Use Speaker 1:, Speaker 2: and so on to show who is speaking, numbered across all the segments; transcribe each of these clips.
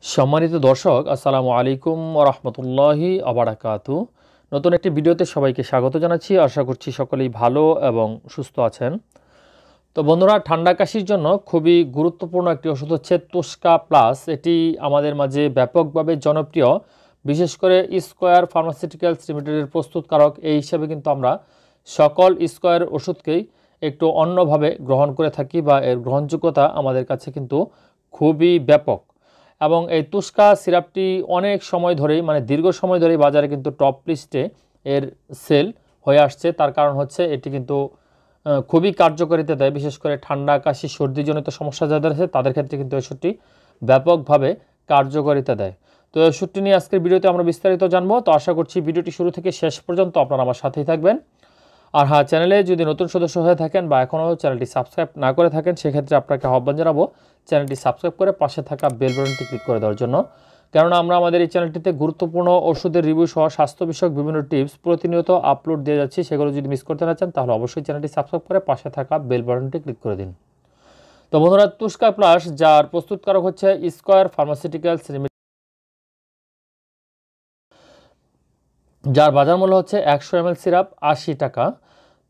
Speaker 1: সম্মানিত দর্শক, আসসালামু আলাইকুম ওয়া রাহমাতুল্লাহি ওয়া বারাকাতু। নতুন একটি ভিডিওতে সবাইকে স্বাগত জানাচ্ছি। আশা করছি সকলেই ভালো এবং সুস্থ আছেন। তো বন্ধুরা, ঠান্ডা কাশির জন্য খুবই গুরুত্বপূর্ণ একটি ওষুধ হচ্ছে তুস্কা প্লাস। এটি আমাদের মাঝে ব্যাপকভাবে জনপ্রিয়, বিশেষ করে স্কয়ার ফার্মাসিউটিক্যালস লিমিটেডের প্রস্তুতকারক এই হিসাবে কিন্তু আমরা সকল স্কয়ার ওষুধকেই একটু অন্যভাবে গ্রহণ করে থাকি বা এর গ্রহণযোগ্যতা আমাদের কাছে কিন্তু খুবই ব্যাপক। এবং এই তুস্কা সিরাপটি অনেক সময় ধরেই দীর্ঘ সময় ধরেই বাজারে কিন্তু টপ লিস্টে এর সেল হয়ে আসছে। তার কারণ হচ্ছে এটি কিন্তু খুবই কার্যকারিতা দেয়, বিশেষ করে ঠান্ডা কাশি সর্দিজনিত সমস্যা যাদের আছে তাদের ক্ষেত্রে কিন্তু ওষুধটি ব্যাপকভাবে কার্যকারিতা দেয়। তো এই ওষুধটি নিয়ে আজকের ভিডিওতে আমরা বিস্তারিত জানবো। তো আশা করছি ভিডিওটি শুরু থেকে শেষ পর্যন্ত আপনারা আমার সাথেই থাকবেন। আর হ্যাঁ, চ্যানেলে যদি নতুন সদস্য হয়ে থাকেন বা এখনও চ্যানেলটি সাবস্ক্রাইব না করে থাকেন, সেক্ষেত্রে আপনাকে আহ্বান জানাবো চ্যানেলটি সাবস্ক্রাইব করে পাশে থাকা বেল বাটনটি ক্লিক করে দেওয়ার জন্য। কেননা আমরা আমাদের এই চ্যানেলটিতে গুরুত্বপূর্ণ ওষুধের রিভিউ সহ স্বাস্থ্য বিষয়ক বিভিন্ন টিপস প্রতিনিয়ত আপলোড দিয়ে যাচ্ছি। সেগুলো যদি মিস করতে না চান তাহলে অবশ্যই চ্যানেলটি সাবস্ক্রাইব করে পাশে থাকা বেল বাটনটি ক্লিক করে দিন। তো বন্ধুরা, তুস্কা প্লাস যার প্রস্তুতকারক হচ্ছে স্কয়ার ফার্মাসিউটিক্যালস লিমিটেড, যার বাজার মূল্য হচ্ছে 100 ml সিরাপ 80 টাকা।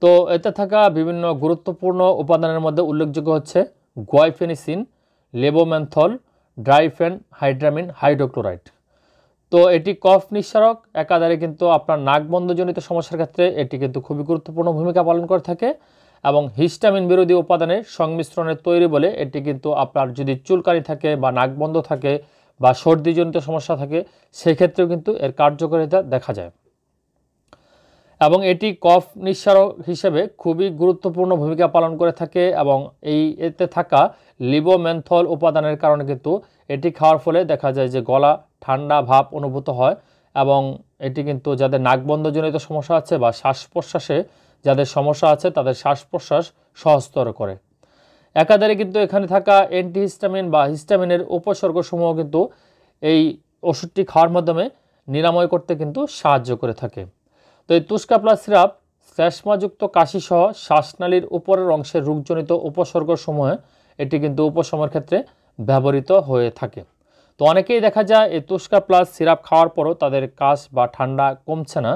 Speaker 1: তো এতে থাকা বিভিন্ন গুরুত্বপূর্ণ উপাদানের মধ্যে উল্লেখযোগ্য হচ্ছে গুয়াইফেনিসিন, লেবোমেন্থল, ড্রাইফেন হাইড্রামিন হাইড্রোক্লোরাইড। তো এটি কফ নিঃসারক একাধারে কিন্তু আপনার নাকবন্ধজনিত সমস্যার ক্ষেত্রে এটি কিন্তু খুবই গুরুত্বপূর্ণ ভূমিকা পালন করে থাকে। এবং হিস্টামিন বিরোধী উপাদানের সংমিশ্রণে তৈরি বলে এটি কিন্তু আপনার যদি চুলকানি থাকে বা নাকবন্ধ থাকে বা সর্দিজনিত সমস্যা থাকে, সেক্ষেত্রেও কিন্তু এর কার্যকারিতা দেখা যায়। এবং এটি কফ নিঃসারক হিসেবে খুবই গুরুত্বপূর্ণ ভূমিকা পালন করে থাকে। এবং এতে থাকা লিবোমেন্থল উপাদানের কারণে কিন্তু এটি খাওয়ার ফলে দেখা যায় যে গলা ঠান্ডা ভাব অনুভূত হয়। এবং এটি কিন্তু যাদের নাকবন্ধজনিত সমস্যা আছে বা শ্বাস প্রশ্বাসে যাদের সমস্যা আছে তাদের শ্বাস প্রশ্বাস সহজতর করে। একাধারে কিন্তু এখানে থাকা অ্যান্টিহিস্টামিন বা হিস্টামিনের উপসর্গসমূহ কিন্তু এই ওষুধটি খাওয়ার মাধ্যমে নিরাময় করতে কিন্তু সাহায্য করে থাকে। তো এই তুস্কা প্লাস সিরাপ শ্লেষ্মাযুক্ত কাশিসহ শ্বাসনালীর উপরের অংশের রোগজনিত উপসর্গসমূহে এটি কিন্তু উপশমের ক্ষেত্রে ব্যবহৃত হয়ে থাকে। তো অনেকেই দেখা যায় এই তুস্কা প্লাস সিরাপ খাওয়ার পরও তাদের কাশ বা ঠান্ডা কমছে না।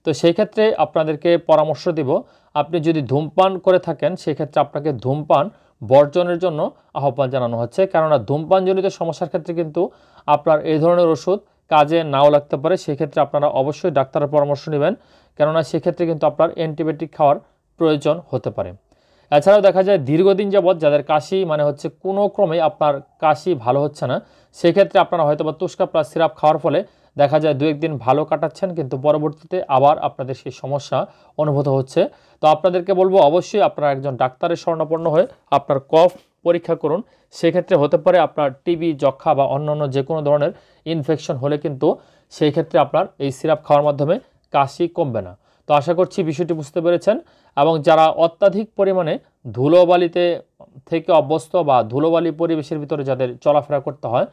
Speaker 1: তো সেই ক্ষেত্রে আপনাদেরকে পরামর্শ দিব, আপনি যদি ধূমপান করে থাকেন সেক্ষেত্রে আপনাকে ধূমপান বর্জনের জন্য আহ্বান জানানো হচ্ছে। কেননা ধূমপানজনিত সমস্যার ক্ষেত্রে কিন্তু আপনার এই ধরনের ওষুধ কাজে নাও লাগতে পারে। সেক্ষেত্রে আপনারা অবশ্যই ডাক্তারের পরামর্শ নেবেন, কেননা সেক্ষেত্রে কিন্তু আপনার অ্যান্টিবায়োটিক খাওয়ার প্রয়োজন হতে পারে। এছাড়াও দেখা যায় দীর্ঘদিন যাবৎ যাদের কাশি হচ্ছে কোনো ক্রমে আপনার কাশি ভালো হচ্ছে না, সেক্ষেত্রে আপনারা হয়তো বা তুস্কা প্লাস সিরাপ খাওয়ার ফলে দেখা যায় 2-1 দিন ভালো কাটাচ্ছেন, কিন্তু পরবর্তীতে আবার আপনাদের সেই সমস্যা অনুভূত হচ্ছে। তো আপনাদেরকে বলবো অবশ্যই আপনারা একজন ডাক্তারের শরণাপন্ন হয়ে আপনার কফ পরীক্ষা করুন। সেক্ষেত্রে হতে পারে আপনার টিবি, যক্ষা বা অন্যান্য যে কোনো ধরনের ইনফেকশন হলে কিন্তু সেই ক্ষেত্রে আপনার এই সিরাপ খাওয়ার মাধ্যমে কাশি কমবে না। তো আশা করছি বিষয়টি বুঝতে পেরেছেন। এবং যারা অত্যাধিক পরিমাণে ধুলোবালিতে থেকে অভ্যস্ত বা ধুলোবালি পরিবেশের ভিতরে যাদের চলাফেরা করতে হয়,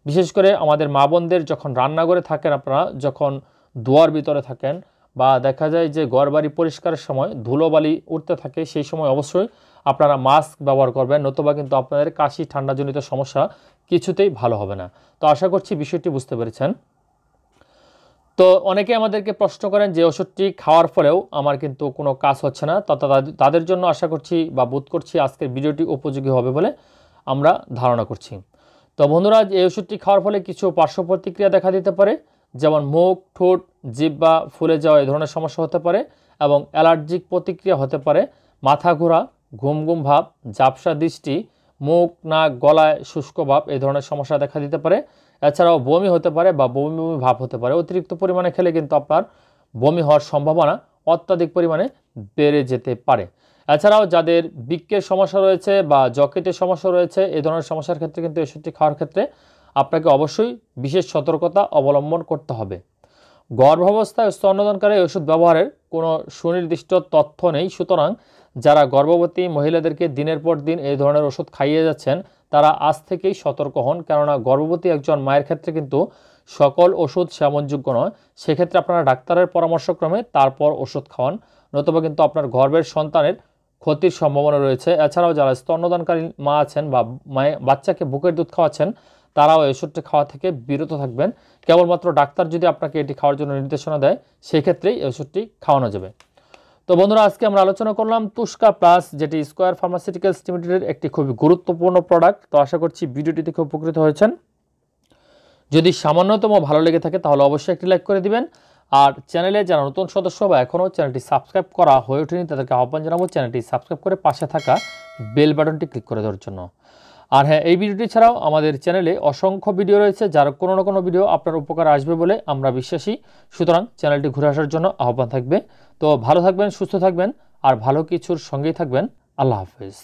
Speaker 1: বিশেষ করে আমাদের মা বোনদের যখন রান্নাঘরে থাকেন, আপনারা যখন দুয়ার ভিতরে থাকেন বা দেখা যায় যে ঘরবাড়ি পরিষ্কারের সময় ধুলোবালি উঠতে থাকে, সেই সময় অবশ্যই আপনারা মাস্ক ব্যবহার করবেন, নতুবা কিন্তু আপনাদের কাশি ঠান্ডাজনিত সমস্যা কিছুতেই ভালো হবে না। তো আশা করছি বিষয়টি বুঝতে পেরেছেন। তো অনেকে আমাদেরকে প্রশ্ন করেন যে ওষুধটি খাওয়ার ফলেও আমার কিন্তু কোনো কাজ হচ্ছে না, তাদের জন্য আশা করছি বা বোধ করছি আজকের ভিডিওটি উপযোগী হবে বলে আমরা ধারণা করছি। তো বন্ধুরা, এই ওষুধটি খাওয়ার ফলে কিছু পার্শ্ব প্রতিক্রিয়া দেখা দিতে পারে, যেমন মুখ, ঠোঁট, জিহ্বা ফুলে যাওয়া এই ধরনের সমস্যা হতে পারে এবং অ্যালার্জিক প্রতিক্রিয়া হতে পারে, মাথা ঘোরা, ঘুম ঘুম ভাব, ঝাপসা দৃষ্টি, মুখ নাক গলায় শুষ্ক ভাব এই ধরনের সমস্যা দেখা দিতে পারে। এছাড়াও বমি হতে পারে বা বমি বমি ভাব হতে পারে। অতিরিক্ত পরিমাণে খেলে কিন্তু আপনার বমি হওয়ার সম্ভাবনা অত্যাধিক পরিমাণে বেড়ে যেতে পারে। এছাড়াও যাদের বৃক্কের সমস্যা রয়েছে বা যকৃতের সমস্যা রয়েছে, এই ধরনের সমস্যার ক্ষেত্রে কিন্তু ওষুধটি খাওয়ার ক্ষেত্রে আপনাকে অবশ্যই বিশেষ সতর্কতা অবলম্বন করতে হবে। গর্ভাবস্থায় স্তন্যদানকারী ওষুধ ব্যবহারের কোনো সুনির্দিষ্ট তথ্য নেই, সুতরাং যারা গর্ভবতী মহিলাদেরকে দিনের পর দিন এই ধরনের ওষুধ খাইয়ে যাচ্ছেন তারা আজ থেকেই সতর্ক হন। কেননা গর্ভবতী একজন মায়ের ক্ষেত্রে কিন্তু সকল ওষুধ সেবনযোগ্য নয়। সেক্ষেত্রে আপনারা ডাক্তারের পরামর্শক্রমে তারপর ওষুধ খাওয়ান, নতুবা কিন্তু আপনার গর্ভের সন্তানের ক্ষতির সম্ভাবনা রয়েছে। এছাড়াও যারা স্তন্যদানকারী মা আছেন বা বাচ্চাকে বুকের দুধ খাওয়াচ্ছেন তারাও এই ওষুধটি খাওয়া থেকে বিরত থাকবেন। কেবলমাত্র ডাক্তার যদি আপনাকে এটি খাওয়ার জন্য নির্দেশনা দেয় সেই ক্ষেত্রেই এই ওষুধটি খাওয়ানো যাবে। তো বন্ধুরা, আজকে আমরা আলোচনা করলাম তুস্কা প্লাস, যেটি স্কয়ার ফার্মাসিউটিক্যালস লিমিটেডের একটি খুবই গুরুত্বপূর্ণ প্রোডাক্ট। তো আশা করছি ভিডিওটি থেকে উপকৃত হয়েছেন। যদি সামান্যতম ভালো লেগে থাকে তাহলে অবশ্যই একটি লাইক করে দিবেন। আর চ্যানেলে যারা নতুন সদস্য বা এখনও চ্যানেলটি সাবস্ক্রাইব করা হয়ে ওঠেনি তাদেরকে আহ্বান জানাবো চ্যানেলটি সাবস্ক্রাইব করে পাশে থাকা বেল বাটনটি ক্লিক করে দেওয়ার জন্য। আর হ্যাঁ, এই ভিডিওটি ছাড়াও আমাদের চ্যানেলে অসংখ্য ভিডিও রয়েছে, যার কোনো না কোনো ভিডিও আপনার উপকার আসবে বলে আমরা বিশ্বাসী। সুতরাং চ্যানেলটি ঘুরে আসার জন্য আহ্বান থাকবে। তো ভালো থাকবেন, সুস্থ থাকবেন, আর ভালো কিছুর সঙ্গেই থাকবেন। আল্লাহ হাফেজ।